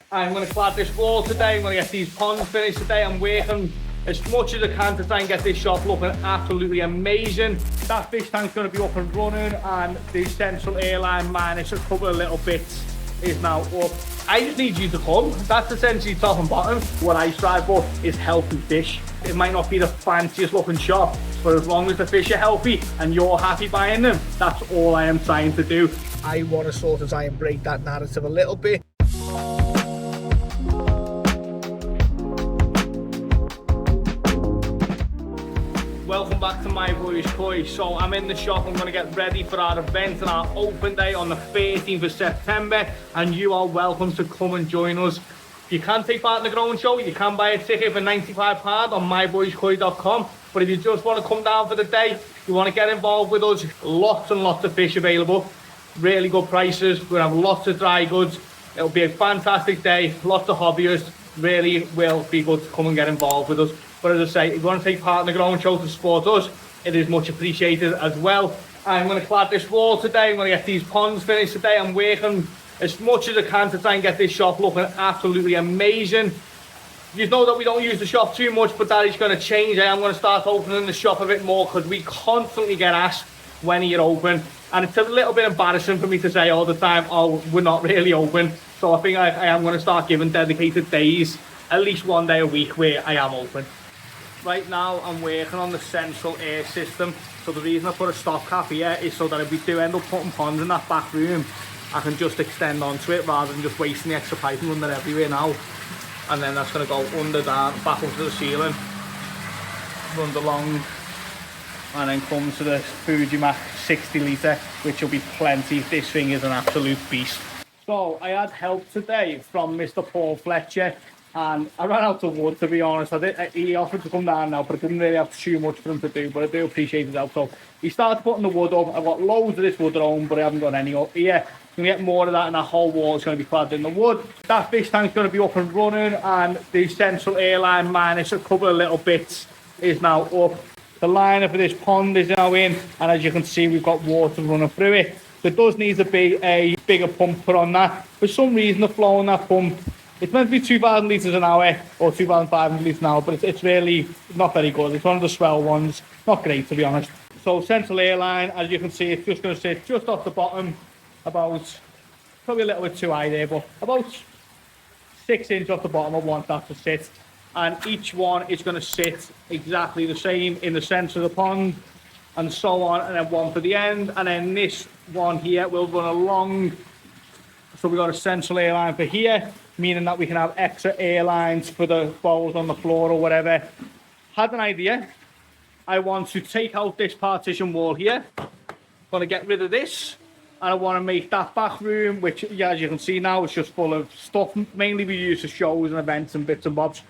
I'm going to clad this wall today. I'm going to get these ponds finished today. I'm working as much as I can to try and get this shop looking absolutely amazing. That fish tank's going to be up and running, and the central airline minus a couple of little bits is now up. I just need you to come. That's essentially top and bottom. What I strive for is healthy fish. It might not be the fanciest looking shop, but as long as the fish are healthy and you're happy buying them, that's all I am trying to do. I want to sort of try and break that narrative a little bit. Welcome back to My Boy's Koi. So I'm in the shop. I'm going to get ready for our event and our open day on the 13th of September, and you are welcome to come and join us. You can take part in the grown show. You can buy a ticket for £95 on myboyskoi.com. But if you just want to come down for the day, you want to get involved with us, lots and lots of fish available, really good prices. We're going to have lots of dry goods. It'll be a fantastic day, lots of hobbyists. Really will be good to come and get involved with us. But as I say, if you want to take part in the grown show to support us, it is much appreciated as well. I'm going to clad this wall today. I'm going to get these ponds finished today. I'm working as much as I can to try and get this shop looking absolutely amazing. You know that we don't use the shop too much, but that is going to change. I am going to start opening the shop a bit more because we constantly get asked, when are you open? And it's a little bit embarrassing for me to say all the time, oh, we're not really open. So I think I am going to start giving dedicated days, at least one day a week where I am open. Right now I'm working on the central air system. So the reason I put a stopgap here is so that if we do end up putting ponds in that back room, I can just extend onto it rather than just wasting the extra piping under everywhere now. And then that's going to go under, down, back up to the ceiling, runs along, and then come to the Fujimax 60 litre, which will be plenty. This thing is an absolute beast. So I had help today from Mr. Paul Fletcher, and I ran out of wood, to be honest. He offered to come down now, but I didn't really have too much for him to do, but I do appreciate his help. So he started putting the wood up. I've got loads of this wood at home, but I haven't got any up here. I'm going to get more of that, and that whole wall is going to be clad in the wood. That fish tank's going to be up and running, and the central airline minus a couple of little bits is now up. The liner for this pond is now in, and as you can see, we've got water running through it. There does need to be a bigger pump put on that. For some reason, the flow on that pump, it's meant to be 2,000 litres an hour or 2,500 litres an hour, but it's really not very good. It's one of the swell ones. Not great, to be honest. So central airline, as you can see, it's just going to sit just off the bottom, about, probably a little bit too high there, but about 6 inches off the bottom I want that to sit. And each one is going to sit exactly the same in the centre of the pond, and so on, and then one for the end, and then this one here will run along. So we've got a central airline for here, meaning that we can have extra airlines for the bowls on the floor or whatever. Had an idea. I want to take out this partition wall here. Going to get rid of this, and I want to make that back room, which, yeah, as you can see now, it's just full of stuff. Mainly we use for shows and events and bits and bobs.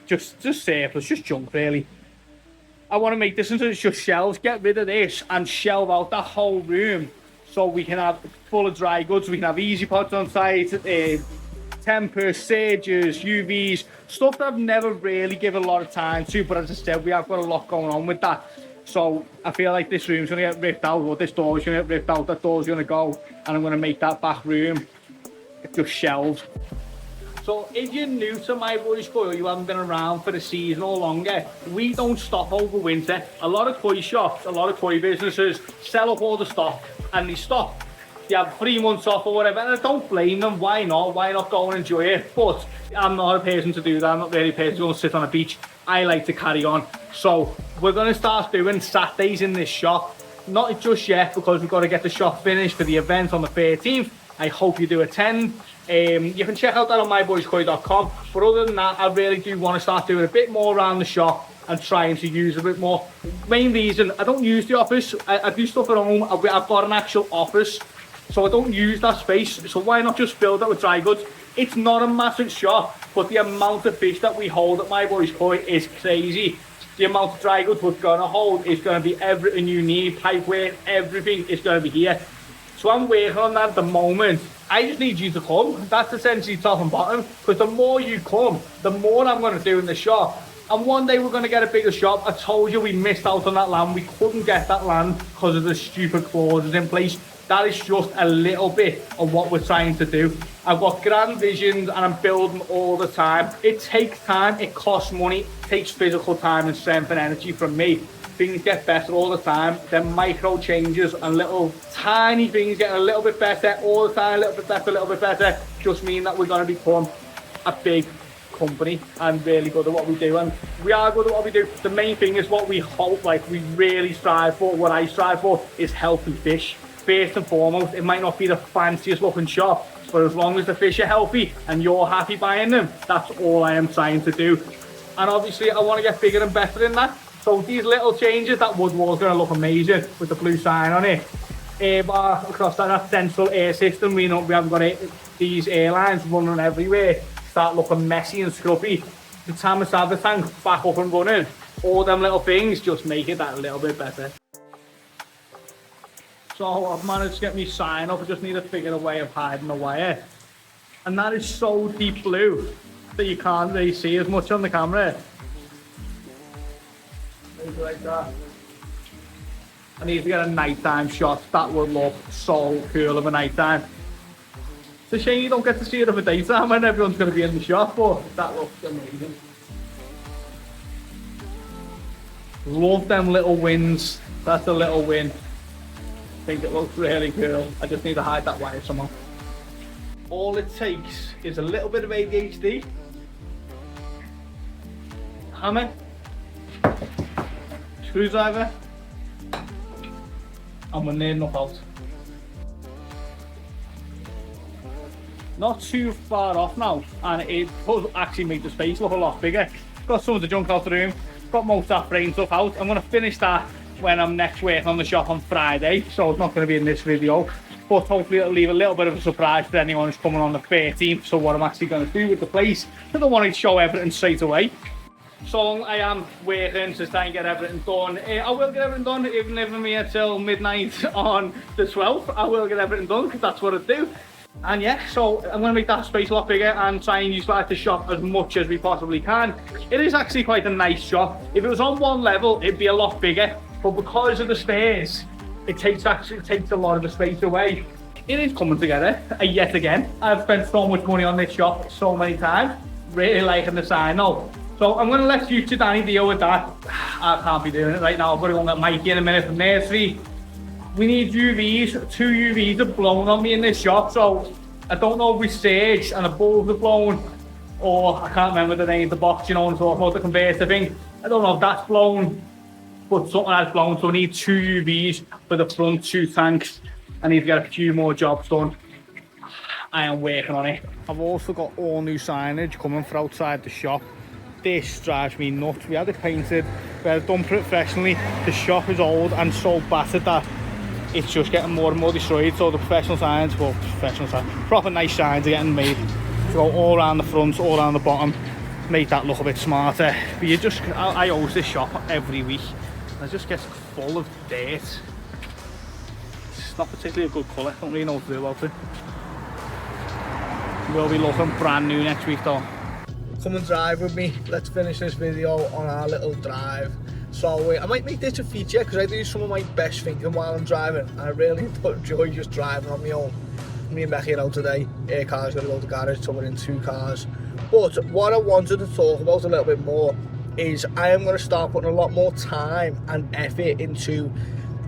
Just surplus, just junk really. I want to make this into just shelves, get rid of this and shelve out that whole room so we can have full of dry goods. We can have easy pods on site, tempers, sages, UVs, stuff that I've never really given a lot of time to, but as I said, we have got a lot going on with that. So I feel like this room's going to get ripped out, or this door's going to get ripped out, that door's going to go, and I'm going to make that back room just shelves. So if you're new to My Boy's Koi, or you haven't been around for the season or longer, we don't stop over winter. A lot of koi shops, a lot of koi businesses sell up all the stock and they stop. You have 3 months off or whatever, and I don't blame them. Why not? Why not go and enjoy it? But I'm not a person to do that. I'm not really a person to go and sit on a beach. I like to carry on. So we're going to start doing Saturdays in this shop. Not just yet, because we've got to get the shop finished for the event on the 13th. I hope you do attend. You can check out that on myboyskoi.com. But other than that, I really do want to start doing a bit more around the shop and trying to use a bit more. Main reason, I don't use the office. I do stuff at home. I've got an actual office, so I don't use that space. So why not just fill that with dry goods? It's not a massive shop, but the amount of fish that we hold at My Boy's Koi is crazy. The amount of dry goods we're going to hold is going to be everything you need. Pipeware, everything is going to be here. So I'm working on that at the moment. I just need you to come. That's essentially top and bottom. Because the more you come, the more I'm going to do in the shop. And one day we're going to get a bigger shop. I told you we missed out on that land. We couldn't get that land because of the stupid clauses in place. That is just a little bit of what we're trying to do. I've got grand visions and I'm building all the time. It takes time, it costs money, it takes physical time and strength and energy from me. Things get better all the time. Then micro changes and little tiny things getting a little bit better all the time, a little bit better, just mean that we're going to become a big company and really good at what we do. And we are good at what we do. The main thing is what we hope, like we really strive for, what I strive for is healthy fish. First and foremost, it might not be the fanciest looking shop, but as long as the fish are healthy and you're happy buying them, that's all I am trying to do. And obviously I want to get bigger and better in that. So these little changes, that wood wall's going to look amazing with the blue sign on it. Air bar across that central air system, we haven't got these airlines running everywhere. Start looking messy and scruffy. The time I have the tank back up and running, all them little things just make it that a little bit better. So I've managed to get me sign up. I just need to figure a way of hiding the wire. And that is so deep blue that you can't really see as much on the camera. Maybe like that. I need to get a nighttime shot. That would look so cool of a nighttime. It's a shame you don't get to see it of a daytime when everyone's going to be in the shop, but that looks amazing. Love them little wins. That's a little win. I think it looks really cool. I just need to hide that wire somehow. All it takes is a little bit of ADHD, hammer, screwdriver, and we're near enough out. Not too far off now, and it does actually make the space look a lot bigger. Got some of the junk out the room, got most of that frame stuff out. I'm going to finish that when I'm next working on the shop on Friday, so it's not going to be in this video, but hopefully it'll leave a little bit of a surprise for anyone who's coming on the 13th. So what I'm actually going to do with the place, I don't want to show everything straight away. So I am working to try and get everything done. I will get everything done, even if I'm here till midnight on the 12th. I will get everything done because that's what I do. And yeah, so I'm going to make that space a lot bigger and try and utilise the shop as much as we possibly can. It is actually quite a nice shop. If it was on one level, it'd be a lot bigger. But because of the stairs, it takes a lot of the space away. It is coming together yet again. I've spent so much money on this shop so many times. Really liking the sign now. So I'm going to let future Danny deal with that. I can't be doing it right now. I've got to go and get Mikey in a minute from nursery. We need UVs. 2 UVs are blown on me in this shop. So I don't know if we surged and the bulbs are blown, or I can't remember the name of the box, you know, and talking about the converter thing. I don't know if that's blown, but something has blown. So we need 2 UVs for the front 2 tanks. I need to get a few more jobs done. I am working on it. I've also got all new signage coming for outside the shop. This drives me nuts. We had it painted, we had it done professionally. The shop is old and so battered that it's just getting more and more destroyed. So the professional signs, proper nice signs are getting made to go all around the front, all around the bottom, make that look a bit smarter. But I use this shop every week and it just gets full of dirt. It's not particularly a good colour, I don't really know what to do about it. We'll be looking brand new next week though. Come and drive with me. Let's finish this video on our little drive. So I might make this a feature because I do some of my best thinking while I'm driving. I really enjoy just driving on my own. Me and Becky are out today. Air car's got to go to the garage, so we're in 2 cars. But what I wanted to talk about a little bit more is I am going to start putting a lot more time and effort into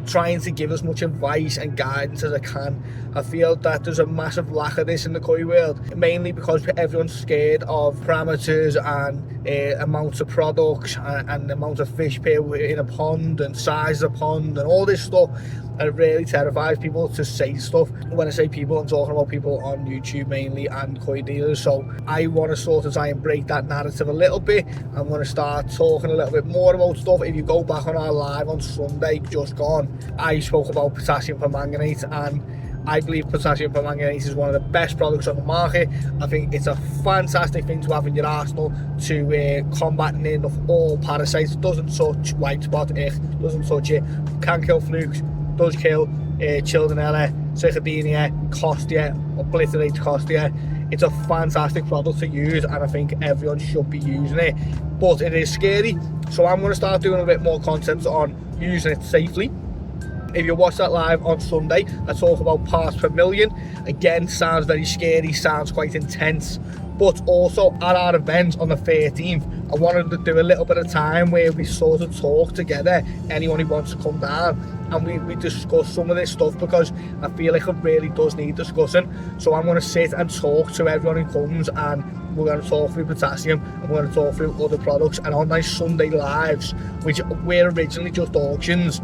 trying to give as much advice and guidance as I can. I feel that there's a massive lack of this in the koi world, mainly because everyone's scared of parameters and amounts of products and the amount of fish per in a pond and size of the pond and all this stuff. And it really terrifies people to say stuff. When I say people, I'm talking about people on YouTube mainly and koi dealers. So I want to sort of try and break that narrative a little bit. I'm going to start talking a little bit more about stuff. If you go back on our live on Sunday, just gone, I spoke about potassium permanganate, and I believe potassium permanganate is one of the best products on the market. I think it's a fantastic thing to have in your arsenal to combat in of all parasites. It doesn't touch white spot, doesn't touch it, can kill flukes, does kill Childrenella, Trichodynia, Costia, obliterates Costia. It's a fantastic product to use and I think everyone should be using it, but it is scary. So I'm going to start doing a bit more content on using it safely. If you watch that live on Sunday, I talk about parts per million. Again, sounds very scary, sounds quite intense. But also at our event on the 13th, I wanted to do a little bit of time where we sort of talk together, anyone who wants to come down, and we discuss some of this stuff, because I feel like it really does need discussing. So I'm going to sit and talk to everyone who comes, and we're going to talk through potassium, and we're going to talk through other products. And on my Sunday lives, which were originally just auctions,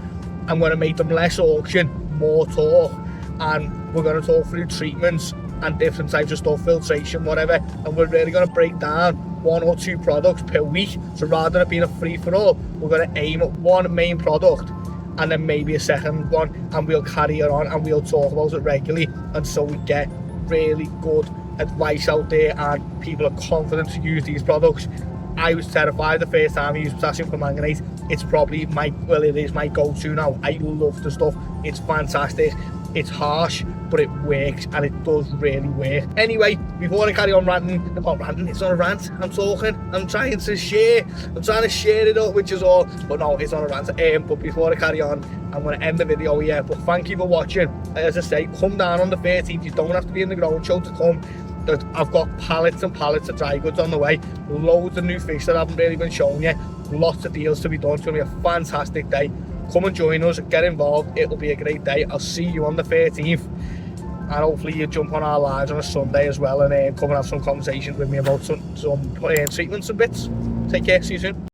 I'm going to make them less auction, more talk, and we're going to talk through treatments and different types of stuff, filtration, whatever, and we're really going to break down 1 or 2 products per week. So rather than it being a free-for-all, we're going to aim at one main product and then maybe a second one, and we'll carry it on and we'll talk about it regularly until we get really good advice out there and people are confident to use these products. I was terrified the first time I used potassium permanganate. It's probably it is my go-to now. I love the stuff. It's fantastic. It's harsh, but it works, and it does really work. Anyway, before I carry on ranting, it's not a rant, I'm trying to share it up, which is all, but no, it's not a rant. But before I carry on, I'm going to end the video here, but thank you for watching. As I say, come down on the 13th, you don't have to be in the ground show to come. I've got pallets and pallets of dry goods on the way, loads of new fish that haven't really been shown yet, lots of deals to be done. It's going to be a fantastic day. Come and join us, get involved, it'll be a great day. I'll see you on the 13th, and hopefully you jump on our lives on a Sunday as well, and come and have some conversations with me about some treatments and bits. Take care, see you soon.